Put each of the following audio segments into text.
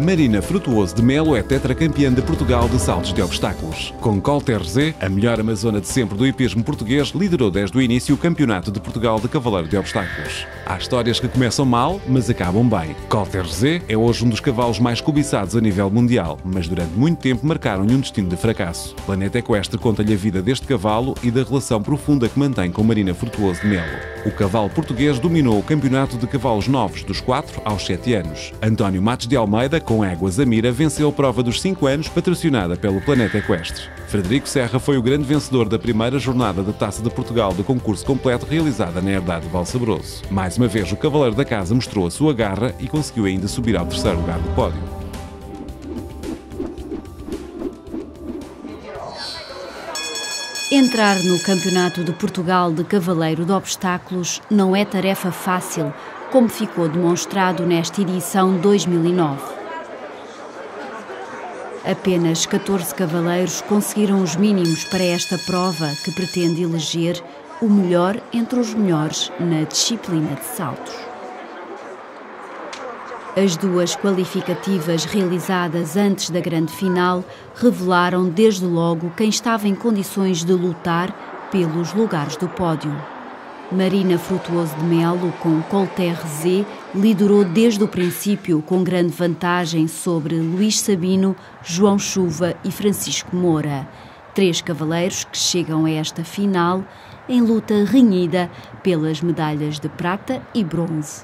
Marina Frutuoso de Melo é tetracampeã de Portugal de saltos de obstáculos. Com Colter Z, a melhor amazona de sempre do hipismo português, liderou desde o início o Campeonato de Portugal de Cavaleiro de Obstáculos. Há histórias que começam mal, mas acabam bem. Colter Z é hoje um dos cavalos mais cobiçados a nível mundial, mas durante muito tempo marcaram-lhe um destino de fracasso. Planeta Equestre conta-lhe a vida deste cavalo e da relação profunda que mantém com Marina Frutuoso de Melo. O cavalo português dominou o campeonato de cavalos novos dos 4 aos 7 anos. António Matos de Almeida, com Éguas Amira, venceu a prova dos 5 anos, patrocinada pelo Planeta Equestre. Frederico Serra foi o grande vencedor da primeira jornada da Taça de Portugal do concurso completo realizada na herdade de Valsabroso. Mais uma vez, o cavaleiro da casa mostrou a sua garra e conseguiu ainda subir ao terceiro lugar do pódio. Entrar no Campeonato de Portugal de Cavaleiro de Obstáculos não é tarefa fácil, como ficou demonstrado nesta edição 2009. Apenas 14 cavaleiros conseguiram os mínimos para esta prova que pretende eleger o melhor entre os melhores na disciplina de saltos. As duas qualificativas realizadas antes da grande final revelaram desde logo quem estava em condições de lutar pelos lugares do pódio. Marina Frutuoso de Melo, com Colter Z, liderou desde o princípio com grande vantagem sobre Luís Sabino, João Chuva e Francisco Moura. 3 cavaleiros que chegam a esta final em luta renhida pelas medalhas de prata e bronze.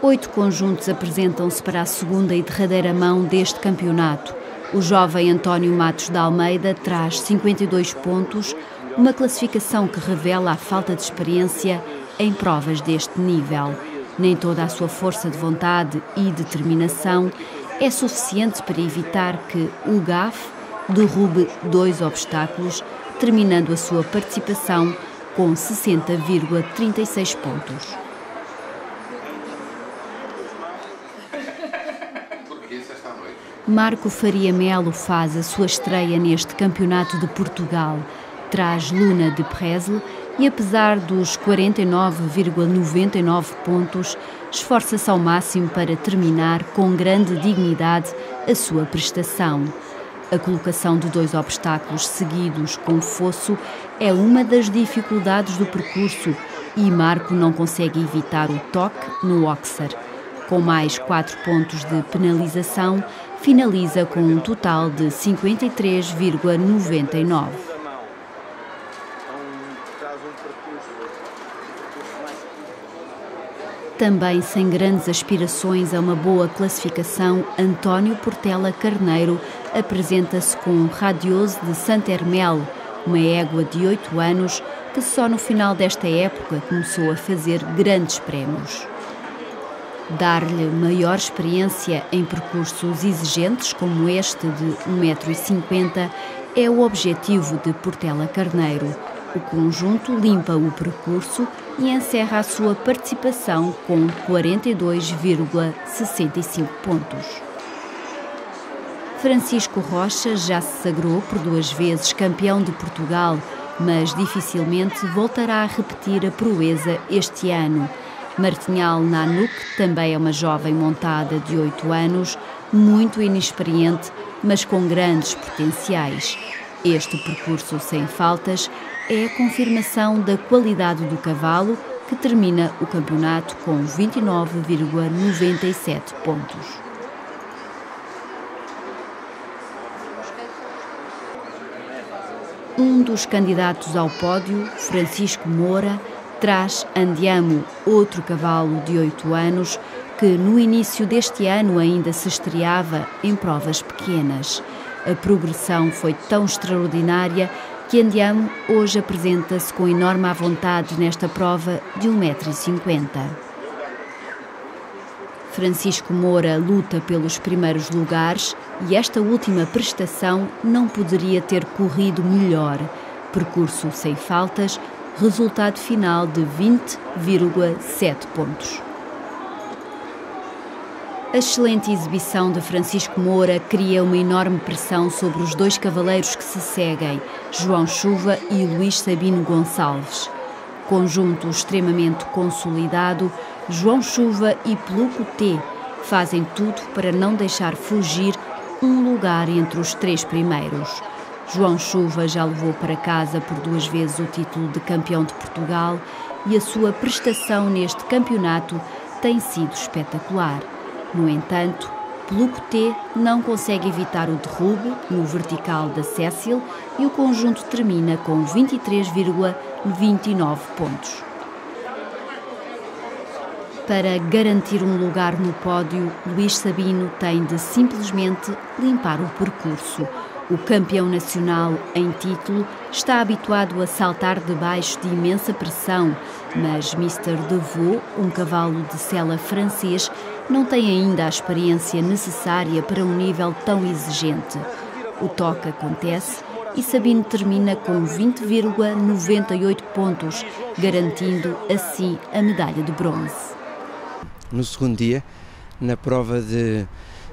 8 conjuntos apresentam-se para a segunda e derradeira mão deste campeonato. O jovem António Matos de Almeida traz 52 pontos, uma classificação que revela a falta de experiência em provas deste nível. Nem toda a sua força de vontade e determinação é suficiente para evitar que o GAF derrube 2 obstáculos, terminando a sua participação com 60,36 pontos. Marco Faria Melo faz a sua estreia neste Campeonato de Portugal. Traz Luna de Presle e, apesar dos 49,99 pontos, esforça-se ao máximo para terminar com grande dignidade a sua prestação. A colocação de 2 obstáculos seguidos com fosso é uma das dificuldades do percurso e Marco não consegue evitar o toque no Oxer. Com mais 4 pontos de penalização, finaliza com um total de 53,99. Também sem grandes aspirações a uma boa classificação, António Portela Carneiro apresenta-se com Radioso de Santermel, uma égua de 8 anos que só no final desta época começou a fazer grandes prémios. Dar-lhe maior experiência em percursos exigentes como este de 1,50 m é o objetivo de Portela Carneiro. O conjunto limpa o percurso e encerra a sua participação com 42,65 pontos. Francisco Rocha já se sagrou por 2 vezes campeão de Portugal, mas dificilmente voltará a repetir a proeza este ano. Martinhal Nanuk também é uma jovem montada de 8 anos, muito inexperiente, mas com grandes potenciais. Este percurso sem faltas é a confirmação da qualidade do cavalo, que termina o campeonato com 29,97 pontos. Um dos candidatos ao pódio, Francisco Moura, traz Andiamo, outro cavalo de 8 anos, que no início deste ano ainda se estreava em provas pequenas. A progressão foi tão extraordinária que Andiamo hoje apresenta-se com enorme à vontade nesta prova de 1,50 m. Francisco Moura luta pelos primeiros lugares e esta última prestação não poderia ter corrido melhor. Percurso sem faltas, resultado final de 20,7 pontos. A excelente exibição de Francisco Moura cria uma enorme pressão sobre os 2 cavaleiros que se seguem, João Chuva e Luís Sabino Gonçalves. Conjunto extremamente consolidado, João Chuva e Peluco T fazem tudo para não deixar fugir um lugar entre os 3 primeiros. João Chuva já levou para casa por 2 vezes o título de campeão de Portugal e a sua prestação neste campeonato tem sido espetacular. No entanto, pelo Coté não consegue evitar o derrubo no vertical da Cécile e o conjunto termina com 23,29 pontos. Para garantir um lugar no pódio, Luís Sabino tem de simplesmente limpar o percurso. O campeão nacional em título está habituado a saltar debaixo de imensa pressão, mas Mr. Devaux, um cavalo de sela francês, não tem ainda a experiência necessária para um nível tão exigente. O toque acontece e Sabino termina com 20,98 pontos, garantindo assim a medalha de bronze. No segundo dia, na prova de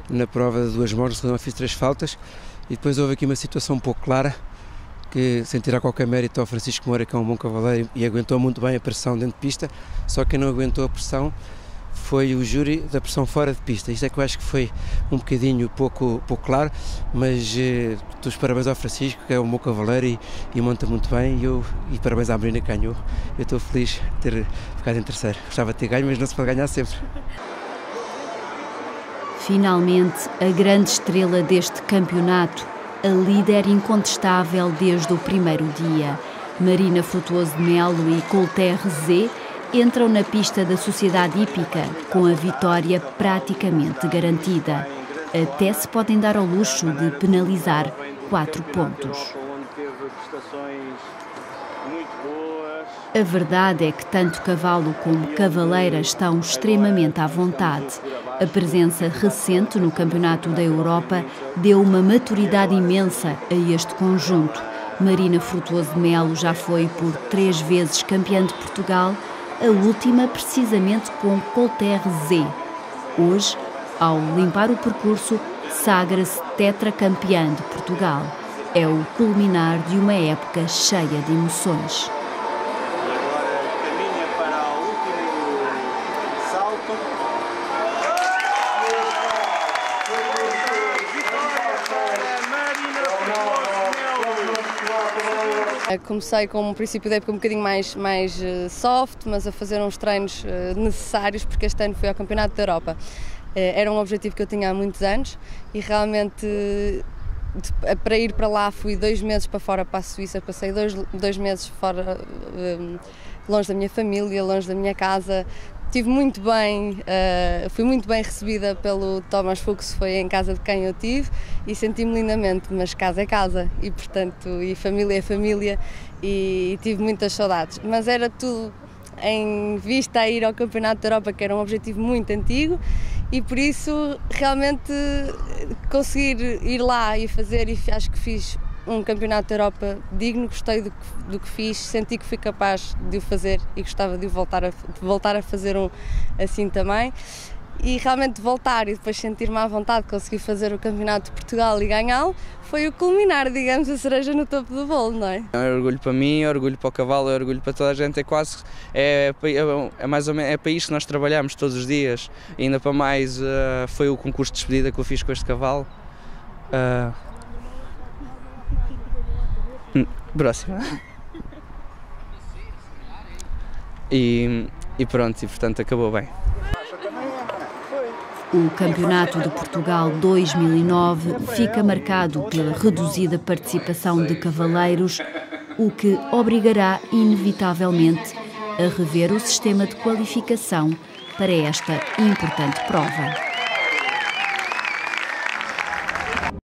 2 mortes, eu fiz 3 faltas e depois houve aqui uma situação um pouco clara, que sem tirar qualquer mérito ao Francisco Moura, que é um bom cavaleiro e aguentou muito bem a pressão dentro de pista, só quem não aguentou a pressão foi o júri da pressão fora de pista. Isto é que eu acho que foi um bocadinho pouco claro, mas os parabéns ao Francisco, que é um bom cavaleiro e monta muito bem, e parabéns à Marina, que ganhou. Eu estou feliz de ter ficado em terceiro. Gostava de ter ganho, mas não se pode ganhar sempre. Finalmente, a grande estrela deste campeonato, a líder incontestável desde o primeiro dia. Marina Frutuoso de Melo e Colter Zé entram na pista da Sociedade Hípica com a vitória praticamente garantida. Até se podem dar ao luxo de penalizar 4 pontos. A verdade é que tanto cavalo como cavaleira estão extremamente à vontade. A presença recente no Campeonato da Europa deu uma maturidade imensa a este conjunto. Marina Frutuoso de Melo já foi por 3 vezes campeã de Portugal, a última precisamente com Colter Zé. Hoje, ao limpar o percurso, sagra-se tetracampeã de Portugal. É o culminar de uma época cheia de emoções. Comecei com um princípio da época um bocadinho mais soft, mas a fazer uns treinos necessários, porque este ano fui ao Campeonato da Europa. Era um objetivo que eu tinha há muitos anos e realmente para ir para lá fui 2 meses para fora, para a Suíça, passei dois meses fora, longe da minha família, longe da minha casa. Estive muito bem, fui muito bem recebida pelo Thomas Fuchs, foi em casa de quem eu tive e senti-me lindamente, mas casa é casa e portanto, e família é família e tive muitas saudades, mas era tudo em vista a ir ao Campeonato da Europa, que era um objetivo muito antigo e por isso realmente conseguir ir lá e fazer, e acho que fiz um Campeonato da Europa digno, gostei do que fiz, senti que fui capaz de o fazer e gostava de voltar a fazer um assim também. E realmente voltar e depois sentir-me à vontade de conseguir fazer o Campeonato de Portugal e ganhá-lo foi o culminar, digamos, a cereja no topo do bolo, não é? É orgulho para mim, é orgulho para o cavalo, é orgulho para toda a gente, é mais ou menos, é para isto que nós trabalhamos todos os dias. E ainda para mais foi o concurso de despedida que eu fiz com este cavalo. Próxima. E pronto, e portanto acabou bem. O Campeonato de Portugal 2009 fica marcado pela reduzida participação de cavaleiros, o que obrigará inevitavelmente a rever o sistema de qualificação para esta importante prova.